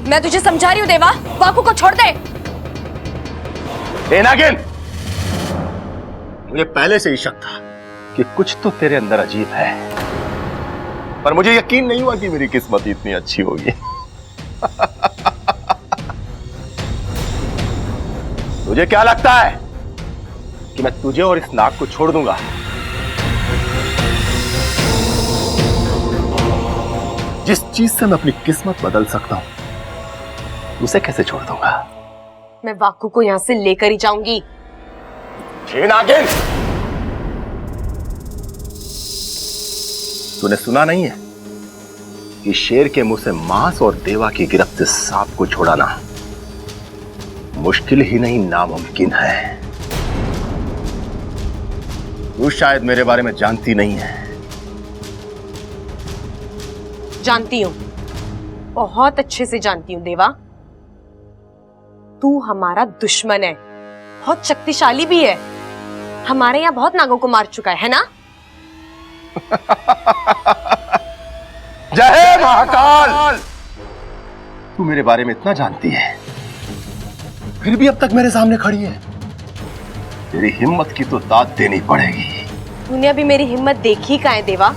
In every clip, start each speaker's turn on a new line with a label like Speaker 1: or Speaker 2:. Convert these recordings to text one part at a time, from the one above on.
Speaker 1: मैं तुझे समझा रही हूं देवा, वाकू को छोड़ दे।
Speaker 2: नागिन, मुझे पहले से ही शक था कि कुछ तो तेरे अंदर अजीब है, पर मुझे यकीन नहीं हुआ कि मेरी किस्मत इतनी अच्छी होगी। तुझे क्या लगता है कि मैं तुझे और इस नाग को छोड़ दूंगा? जिस चीज से मैं अपनी किस्मत बदल सकता हूं, उसे कैसे छोड़ दूंगा?
Speaker 1: मैं वाकू को यहां से लेकर ही जाऊंगी।
Speaker 2: नागिन, तूने सुना नहीं है कि शेर के मुंह से मांस और देवा की गिरफ्त से सांप को छुड़ाना मुश्किल ही नहीं नामुमकिन है। तू शायद मेरे बारे में जानती नहीं है।
Speaker 1: जानती हूं, बहुत अच्छे से जानती हूं देवा। तू हमारा दुश्मन है, बहुत शक्तिशाली भी है। हमारे यहां बहुत नागों को मार चुका है ना?
Speaker 2: जय महाकाल! तू मेरे बारे में इतना जानती है, फिर भी अब तक मेरे सामने खड़ी है। तेरी हिम्मत की तो दाद देनी पड़ेगी।
Speaker 1: तूने अभी मेरी हिम्मत देखी कहाँ है देवा?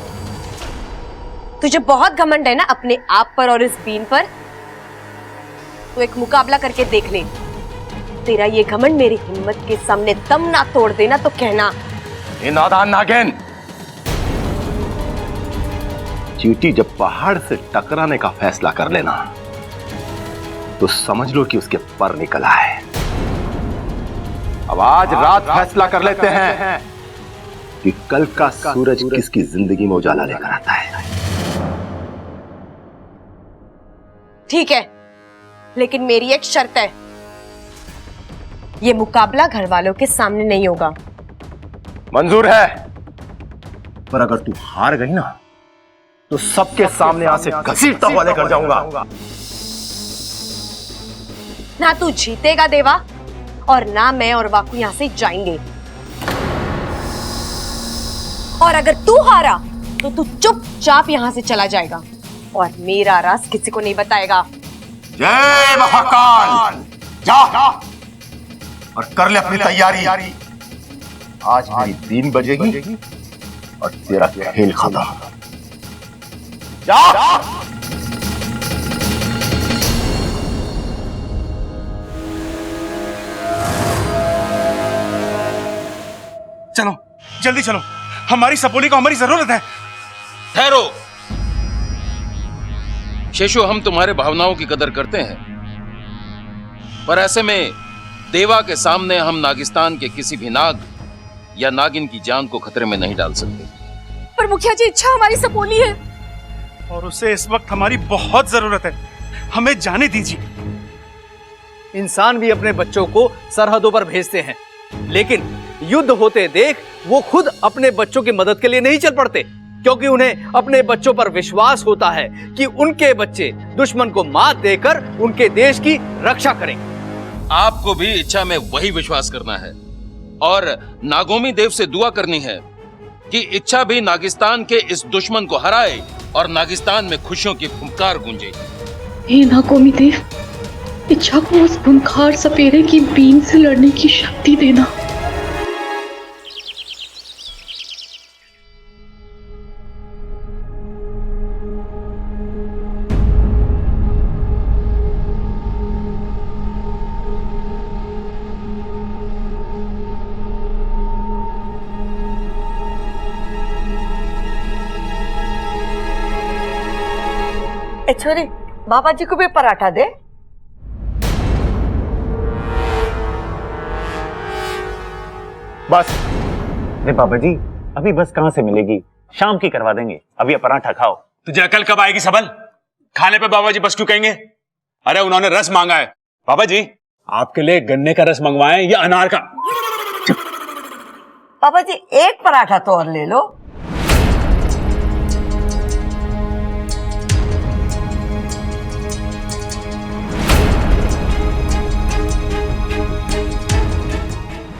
Speaker 1: तुझे बहुत घमंड है ना अपने आप पर और इस बीन पर। तो एक मुकाबला करके देख ले। तेरा ये घमंड मेरी हिम्मत के सामने दम ना तोड़ देना तो कहना।
Speaker 2: नादान नागिन, चींटी जब पहाड़ से टकराने का फैसला कर लेना तो समझ लो कि उसके पर निकला है। अब आज रात फैसला कर लेते हैं कि कल का सूरज किसकी जिंदगी में उजाला लेकर आता है।
Speaker 1: ठीक है, लेकिन मेरी एक शर्त है। ये मुकाबला घर वालों के सामने नहीं होगा।
Speaker 2: मंजूर है, पर अगर तू हार गई ना तो सबके सामने यहां से घसीटता हुआ लेकर जाऊंगा।
Speaker 1: ना तू जीतेगा देवा, और ना मैं और वाकू यहां से जाएंगे। और अगर तू हारा तो तू चुपचाप यहां से चला जाएगा और मेरा राज किसी को नहीं बताएगा।
Speaker 2: जय महाकाल! जा और कर ले अपनी तैयारी। आज मेरी 3 बजेगी और तेरा खेल खत्म। जा!
Speaker 3: चलो, जल्दी चलो, हमारी सपोली को हमारी जरूरत है।
Speaker 4: ठहरो शेषु, हम तुम्हारे भावनाओं की कदर करते हैं, पर ऐसे में देवा के सामने हम नागिस्तान के किसी भी नाग या नागिन की जान को खतरे में नहीं डाल सकते।
Speaker 1: पर मुखिया जी, इच्छा हमारी सपोली है
Speaker 3: और उसे इस वक्त हमारी बहुत जरूरत है। हमें जाने दीजिए।
Speaker 5: इंसान भी अपने बच्चों को सरहदों पर भेजते हैं, लेकिन युद्ध होते देख वो खुद अपने बच्चों की मदद के लिए नहीं चल पड़ते, क्योंकि उन्हें अपने बच्चों पर विश्वास होता है कि उनके बच्चे दुश्मन को मात देकर उनके देश की रक्षा करेंगे।
Speaker 4: आपको भी इच्छा में वही विश्वास करना है और नागोमी देव से दुआ करनी है कि इच्छा भी नागिस्तान के इस दुश्मन को हराए और नागिस्तान में खुशियों की फुंकार गूंजे।
Speaker 6: हे नागोमी देव, इच्छा को उस खूंखार सपेरे की बीन से लड़ने की शक्ति देना।
Speaker 7: छोरी, बाबा जी को भी पराठा दे।
Speaker 2: बस।
Speaker 8: अरे बाबा जी, अभी बस कहां से मिलेगी? शाम की करवा देंगे, अभी ये पराठा खाओ।
Speaker 3: तुझे अकल कब आएगी सबल? खाने पे बाबा जी बस क्यों कहेंगे? अरे उन्होंने रस मांगा है। बाबा जी, आपके लिए गन्ने का रस मंगवाएं या अनार का?
Speaker 7: बाबा जी, एक पराठा तो और ले लो।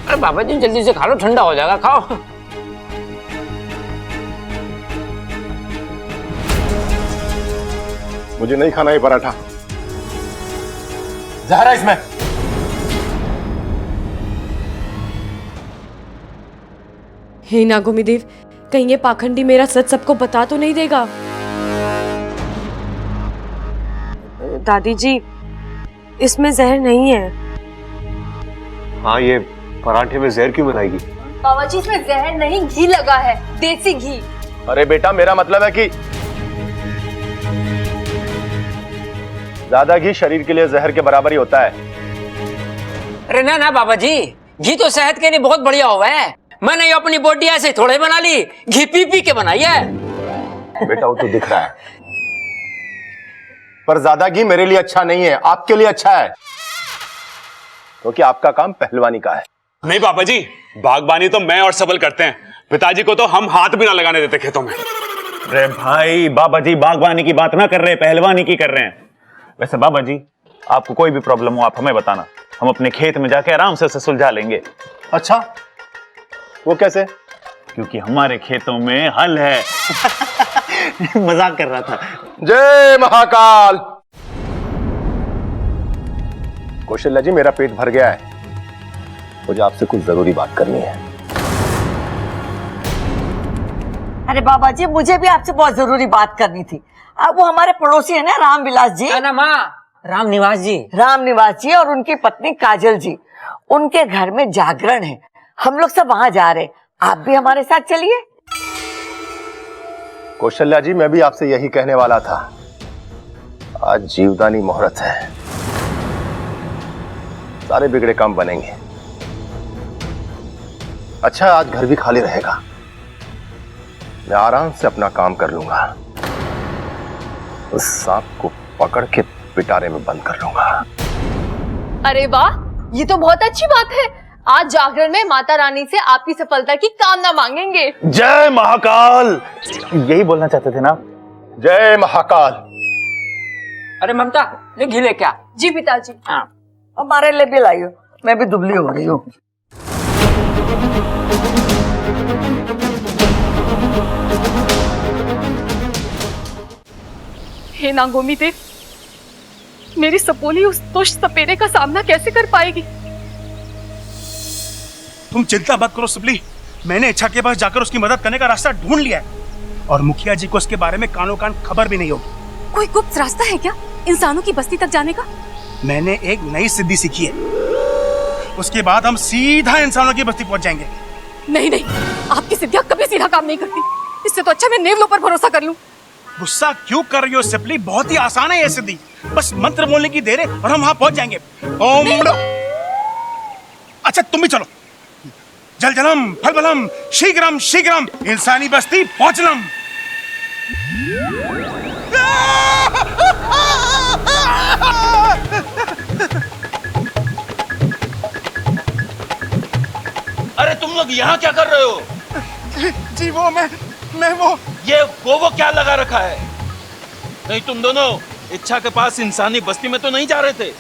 Speaker 9: अरे बाबा जी, जल्दी से खा लो, ठंडा हो जाएगा। खाओ।
Speaker 2: मुझे नहीं खाना ये पराठा।
Speaker 3: जहर है इसमें।
Speaker 1: हे नागोमी देव, कहीं ये पाखंडी मेरा सच सबको बता तो नहीं देगा? दादी जी, इसमें जहर नहीं है।
Speaker 2: हाँ, ये पराठे में जहर क्यों बनाएगी?
Speaker 1: बाबा जी, इसमें जहर नहीं, घी लगा है, देसी घी।
Speaker 2: अरे बेटा, मेरा मतलब है कि ज्यादा घी शरीर के लिए जहर के बराबर ही होता है।
Speaker 9: अरे ना ना बाबा जी, घी तो सेहत के लिए बहुत बढ़िया हुआ है। मैंने ये अपनी बॉडी ऐसे थोड़े बना ली, घी पी पी के बनाई है।
Speaker 2: बेटा, वो तो दिख रहा है, पर ज्यादा घी मेरे लिए अच्छा नहीं है, आपके लिए अच्छा है, क्योंकि आपका काम पहलवानी का है।
Speaker 3: नहीं पापा जी, बागबानी तो मैं और सबल करते हैं, पिताजी को तो हम हाथ भी ना लगाने देते खेतों में।
Speaker 8: अरे भाई, बाबा जी बागवानी की बात ना कर रहे, पहलवानी की कर रहे हैं। वैसे बाबा जी, आपको कोई भी प्रॉब्लम हो आप हमें बताना, हम अपने खेत में जाके आराम से उसे सुलझा लेंगे।
Speaker 2: अच्छा, वो कैसे?
Speaker 8: क्योंकि हमारे खेतों में हल है। मजाक कर रहा था।
Speaker 2: जय महाकाल। कौशल्या जी, मेरा पेट भर गया है, मुझे आपसे कुछ जरूरी बात करनी है।
Speaker 7: अरे बाबा जी, मुझे भी आपसे बहुत जरूरी बात करनी थी। अब वो हमारे पड़ोसी है ना, रामविलास जी।
Speaker 9: ना माँ, राम निवास जी।
Speaker 7: राम निवास जी और उनकी पत्नी काजल जी, उनके घर में जागरण है, हम लोग सब वहां जा रहे हैं, आप भी हमारे साथ चलिए।
Speaker 2: कौशल्या जी, मैं भी आपसे यही कहने वाला था, आज जीवदानी मुहूर्त है, सारे बिगड़े काम बनेंगे। अच्छा, आज घर भी खाली रहेगा, मैं आराम से अपना काम कर लूंगा, उस सांप को पकड़ के पिटारे में बंद कर लूंगा।
Speaker 1: अरे वाह, ये तो बहुत अच्छी बात है। आज जागरण में माता रानी से आपकी सफलता की कामना मांगेंगे।
Speaker 8: जय महाकाल, यही बोलना चाहते थे ना?
Speaker 2: जय महाकाल।
Speaker 9: अरे ममता, ले घी ले क्या?
Speaker 1: जी पिताजी।
Speaker 9: हाँ,
Speaker 7: हमारे लिए भी लाइयो, मैं भी दुबली हो रही हूँ।
Speaker 6: हे नागोमी देव, मेरी सपोली उस दुष्ट सपेरे का सामना कैसे कर पाएगी?
Speaker 10: तुम चिंता मत करो सबली, मैंने इच्छा के पास जाकर उसकी मदद करने का रास्ता ढूंढ लिया है, और मुखिया जी को उसके बारे में कानो कान खबर भी नहीं होगी।
Speaker 6: कोई गुप्त रास्ता है क्या इंसानों की बस्ती तक जाने का?
Speaker 10: मैंने एक नई सिद्धि सीखी है, उसके बाद हम सीधा इंसानों की बस्ती पहुंच जाएंगे।
Speaker 6: नहीं नहीं, आपकी सिद्धियां कभी सीधा काम नहीं करती, इससे तो अच्छा मैं नेवलों पर भरोसा कर लूं।
Speaker 10: गुस्सा क्यों कर रही हो सिपली, बहुत ही आसान है ये सिद्धि, बस मंत्र बोलने की देर है और हम वहां पहुंच जाएंगे। ओम। अच्छा तुम भी चलो। जल जलम फल बलम शीघ्रम शीघ्रम इंसानी बस्ती पहुंचलम।
Speaker 4: अरे तुम लोग यहाँ क्या कर रहे हो?
Speaker 10: जी वो मैं वो
Speaker 4: ये वो क्या लगा रखा है? नहीं, तुम दोनों इच्छा के पास इंसानी बस्ती में तो नहीं जा रहे थे?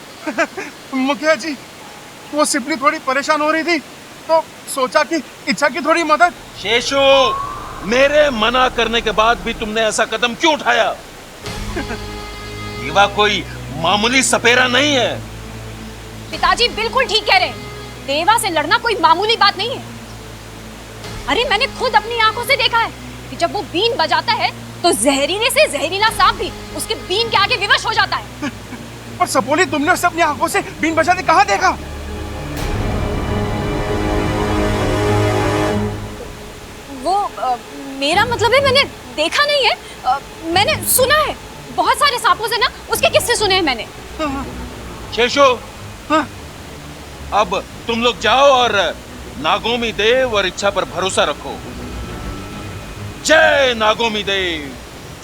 Speaker 10: मुखिया जी, वो सिपली थोड़ी परेशान हो रही थी तो सोचा कि इच्छा की थोड़ी मदद।
Speaker 4: शेषु, मेरे मना करने के बाद भी तुमने ऐसा कदम क्यों उठाया? दीवा कोई मामूली सपेरा नहीं है।
Speaker 6: पिताजी बिल्कुल ठीक कह रहे हैं, देवा से लड़ना कोई मामूली बात नहीं है। अरे मैंने खुद अपनी आंखों से देखा है कि जब वो बीन बजाता है तो जहरीले से जहरीला सांप भी उसके बीन के आगे विवश हो जाता है।
Speaker 10: पर सपोली, तुमने उसे अपनी आंखों से बीन बजाते कहाँ देखा?
Speaker 6: वो मेरा मतलब है मैंने देखा नहीं है, मैंने सुना है, बहुत सारे सांपों से ना उसके किस्से सुने हैं मैंने।
Speaker 4: शेषु, अब तुम लोग जाओ और नागोमी देव और इच्छा पर भरोसा रखो। जय नागोमी देव।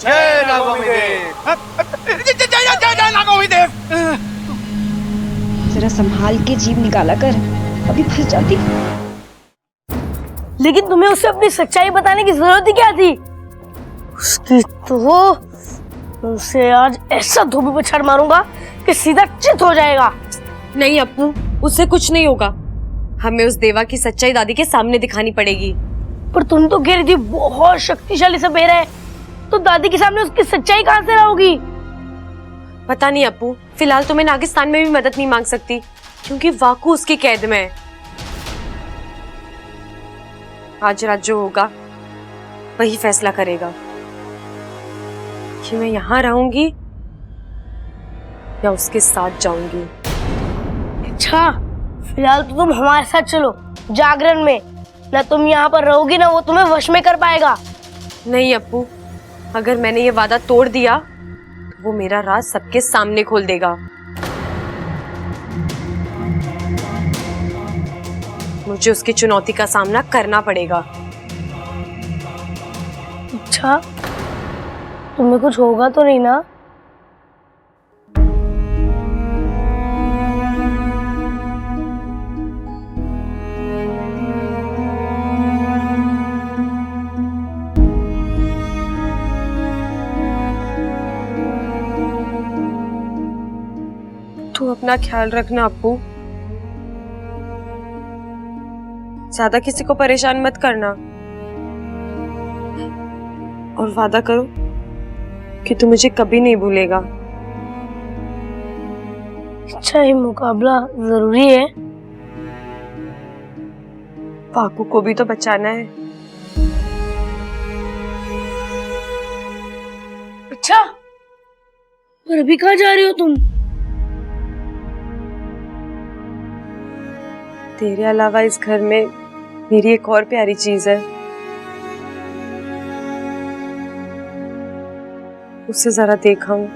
Speaker 10: जय नागोमी देव। जय नागोमी देव।
Speaker 11: जरा संभाल के जीभ निकाला कर, अभी फंस जाती।
Speaker 7: लेकिन तुम्हें उसे अपनी सच्चाई बताने की जरूरत ही क्या थी? उसकी तो उसे आज ऐसा धोबी पे छड़ मारूंगा कि सीधा चित हो जाएगा।
Speaker 1: नहीं अप्पू, उससे कुछ नहीं होगा, हमें उस देवा की सच्चाई दादी के सामने दिखानी पड़ेगी।
Speaker 7: पर तुम तो कह रही थी बहुत शक्तिशाली सपेरा है, तो दादी के सामने उसकी सच्चाई कहां से लाओगी?
Speaker 1: पता नहीं अप्पू, फिलहाल तो मैं नागिस्तान में भी मदद नहीं मांग सकती क्योंकि वाकू उसकी कैद में है। आज रात जो होगा वही फैसला करेगा कि मैं यहाँ रहूंगी या उसके साथ जाऊंगी।
Speaker 7: अच्छा, फिलहाल तो तुम हमारे साथ चलो जागरण में। ना तुम यहाँ पर रहोगी ना वो तुम्हें वश में कर पाएगा।
Speaker 1: नहीं अप्पू, अगर मैंने ये वादा तोड़ दिया तो वो मेरा राज सबके सामने खोल देगा। मुझे उसकी चुनौती का सामना करना पड़ेगा।
Speaker 7: अच्छा, तुम्हें कुछ होगा तो नहीं ना?
Speaker 1: तू अपना ख्याल रखना अप्पू, ज्यादा किसी को परेशान मत करना और वादा करो कि तू मुझे कभी नहीं भूलेगा।
Speaker 7: अच्छा, ये मुकाबला जरूरी है?
Speaker 1: वाकू को भी तो बचाना है।
Speaker 7: अच्छा, और अभी कहाँ जा रही हो तुम?
Speaker 1: तेरे अलावा इस घर में मेरी एक और प्यारी चीज है, उसे जरा देखाऊं।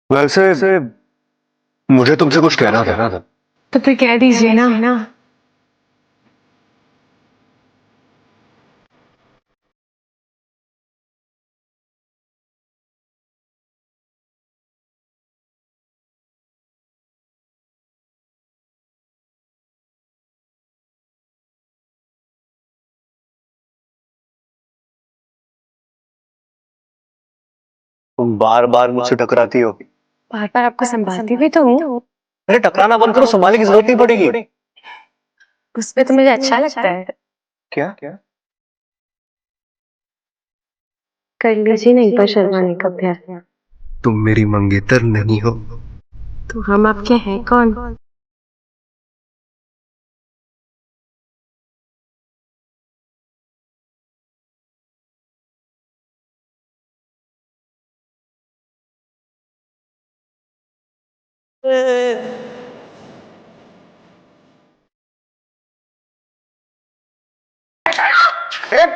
Speaker 2: वैसे मुझे तुमसे कुछ कहना था।
Speaker 1: तो फिर कह दीजिए ना।
Speaker 5: तुम बार बार मुझसे टकराती हो।
Speaker 1: बार बार आपको संभालती भी तो हूँ।
Speaker 5: अरे टकराना बंद करो, संभालने की जरूरत नहीं पड़ेगी।
Speaker 1: उस पे तो मुझे अच्छा लगता है।
Speaker 5: क्या?
Speaker 1: कर लीजिए नहीं पर शर्माने का प्यार।
Speaker 2: तुम मेरी मंगेतर नहीं हो।
Speaker 1: तो हम आपके हैं कौन?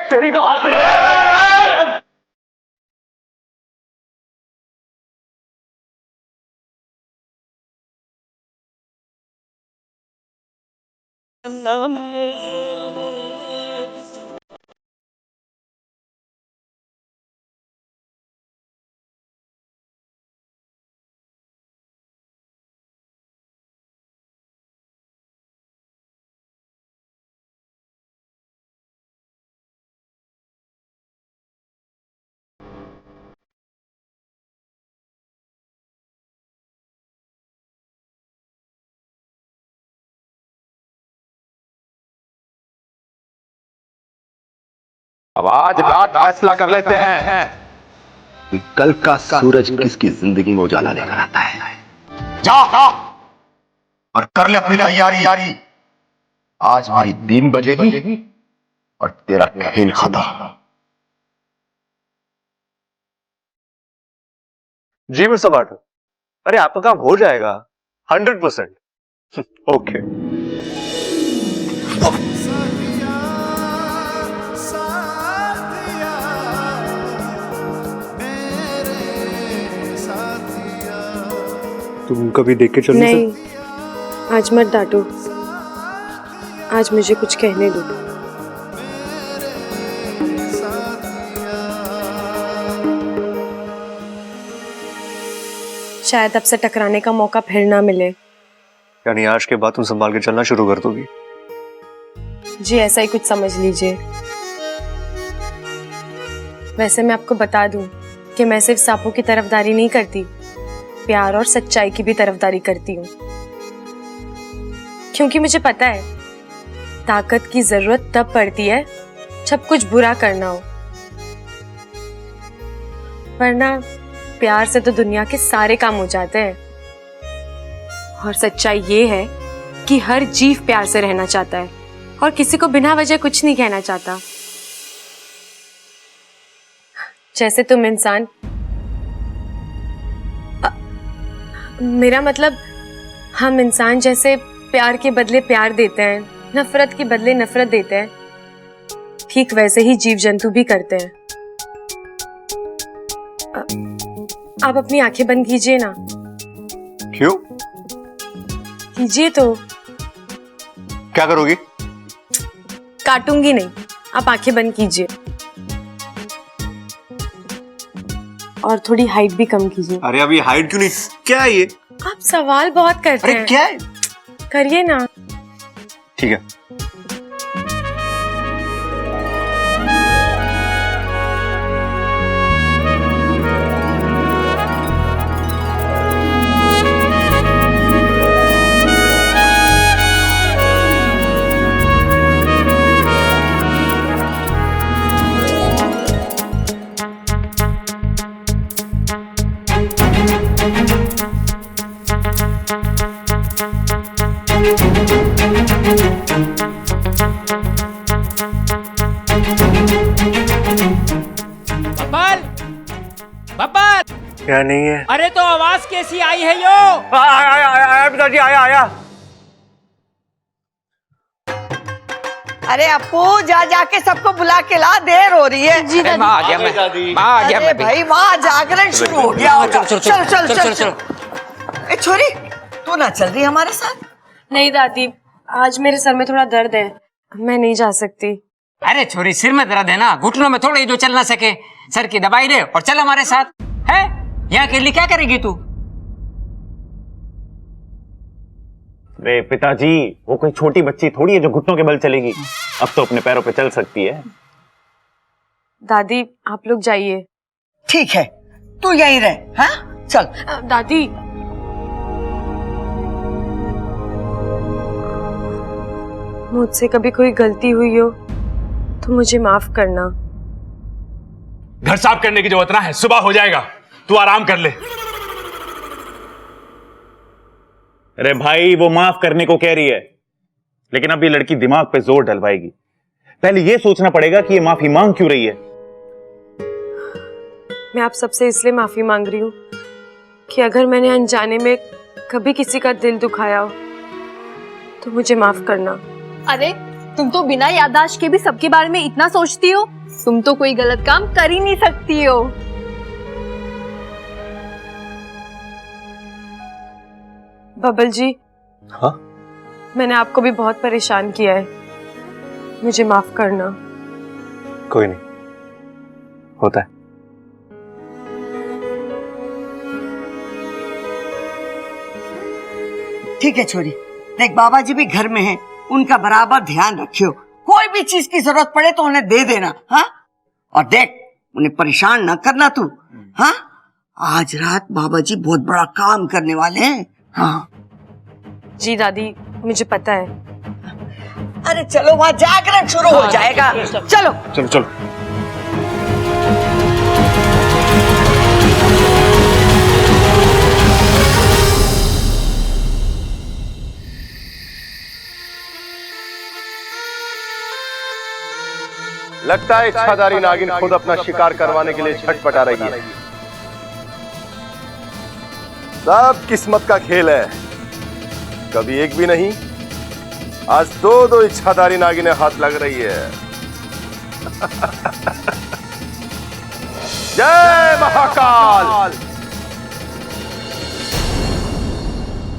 Speaker 5: तेरी
Speaker 2: अब आज रात फैसला कर लेते हैं कि कल का सूरज किसकी जिंदगी में उजाला लेकर आता है। जा और कर ले अपनी तैयारी। आज हमारी 3 बजेगी और तेरा खेल खत्म।
Speaker 12: जी मिस्टर बाटू, अरे आपका काम हो जाएगा 100%। ओके। तुम कभी देख के चलो।
Speaker 1: नहीं, आज मत डांटो, आज मुझे कुछ कहने दो। शायद अब से टकराने का मौका फिर ना मिले।
Speaker 12: यानी आज के बाद तुम संभाल के चलना शुरू कर दोगी?
Speaker 1: जी ऐसा ही कुछ समझ लीजिए। वैसे मैं आपको बता दूं कि मैं सिर्फ सांपों की तरफदारी नहीं करती, प्यार और सच्चाई की भी तरफदारी करती हूँ। क्योंकि मुझे पता है ताकत की जरूरत तब पड़ती है जब कुछ बुरा करना हो, वरना प्यार से तो दुनिया के सारे काम हो जाते हैं। और सच्चाई ये है कि हर जीव प्यार से रहना चाहता है और किसी को बिना वजह कुछ नहीं कहना चाहता। जैसे तुम इंसान, मेरा मतलब हम इंसान जैसे प्यार के बदले प्यार देते हैं, नफरत के बदले नफरत देते हैं, ठीक वैसे ही जीव जंतु भी करते हैं। आप अपनी आंखें बंद कीजिए ना।
Speaker 12: क्यों?
Speaker 1: कीजिए तो।
Speaker 12: क्या करोगी?
Speaker 1: काटूंगी नहीं, आप आंखें बंद कीजिए और थोड़ी हाइट भी कम कीजिए।
Speaker 12: अरे अभी हाइट क्यों नहीं? क्या है ये?
Speaker 1: आप सवाल बहुत करते हैं।
Speaker 12: क्या है?
Speaker 1: करिए ना।
Speaker 12: ठीक है।
Speaker 9: बब्बर,
Speaker 12: क्या नहीं है?
Speaker 9: अरे तो आवाज कैसी आई है यो?
Speaker 12: आया पिताजी, आया।
Speaker 13: अरे अपू, जा जाके सबको बुला के ला, देर हो रही है।
Speaker 9: जी माँ आ गया मैं। माँ आ गया मैं भी।
Speaker 13: भाई माँ, जागरण शुरू हो गया होगा। चल। ए छोरी, तू ना चल रही हमारे साथ?
Speaker 1: नहीं दादी, आज मेरे सर में थोड़ा दर्द है, मैं नहीं जा सकती।
Speaker 9: अरे छोरी, सिर में दर्द है ना, घुटनों में थोड़ी जो चल ना सके, सर की दवाई दे और चल हमारे साथ। है यहाँ के लिए क्या करेगी तू?
Speaker 8: अरे पिताजी, वो कोई छोटी बच्ची थोड़ी है जो घुटनों के बल चलेगी। अब तो अपने पैरों पे चल सकती है।
Speaker 1: दादी आप लोग जाइए।
Speaker 13: ठीक है, तू यहीं रह। हाँ चल।
Speaker 1: दादी, मुझसे कभी कोई गलती हुई हो तो मुझे माफ करना।
Speaker 3: घर साफ करने की जरूरत ना है, सुबह हो जाएगा, तू आराम कर ले।
Speaker 8: अरे भाई, वो माफ करने को कह रही है, लेकिन अब ये लड़की दिमाग पे जोर डलवाएगी। पहले ये सोचना पड़ेगा कि ये माफी मांग क्यों रही है।
Speaker 1: मैं आप सबसे इसलिए माफी मांग रही हूँ कि अगर मैंने अनजाने में कभी किसी का दिल दुखाया हो तो मुझे माफ करना।
Speaker 6: अरे तुम तो बिना याददाश्त के भी सबके बारे में इतना सोचती हो, तुम तो कोई गलत काम कर ही नहीं सकती हो।
Speaker 1: बबल जी,
Speaker 12: हाँ?
Speaker 1: मैंने आपको भी बहुत परेशान किया है, मुझे माफ करना।
Speaker 12: कोई नहीं, होता है।
Speaker 13: ठीक है छोरी, देख बाबा जी भी घर में हैं, उनका बराबर ध्यान रखियो। कोई भी चीज की जरूरत पड़े तो उन्हें दे देना। हाँ, और देख उन्हें परेशान ना करना तू। हाँ, आज रात बाबा जी बहुत बड़ा काम करने वाले हैं। हाँ
Speaker 1: जी दादी, मुझे पता है।
Speaker 13: अरे चलो, वहाँ जागरण शुरू हो जाएगा। चलो
Speaker 12: चलो।
Speaker 2: लगता है इच्छाधारी नागिन खुद अपना शिकार करवाने के लिए छटपटा रही है। सब किस्मत का खेल है, कभी एक भी नहीं, आज दो इच्छाधारी नागिनें हाथ लग रही है। जय महाकाल।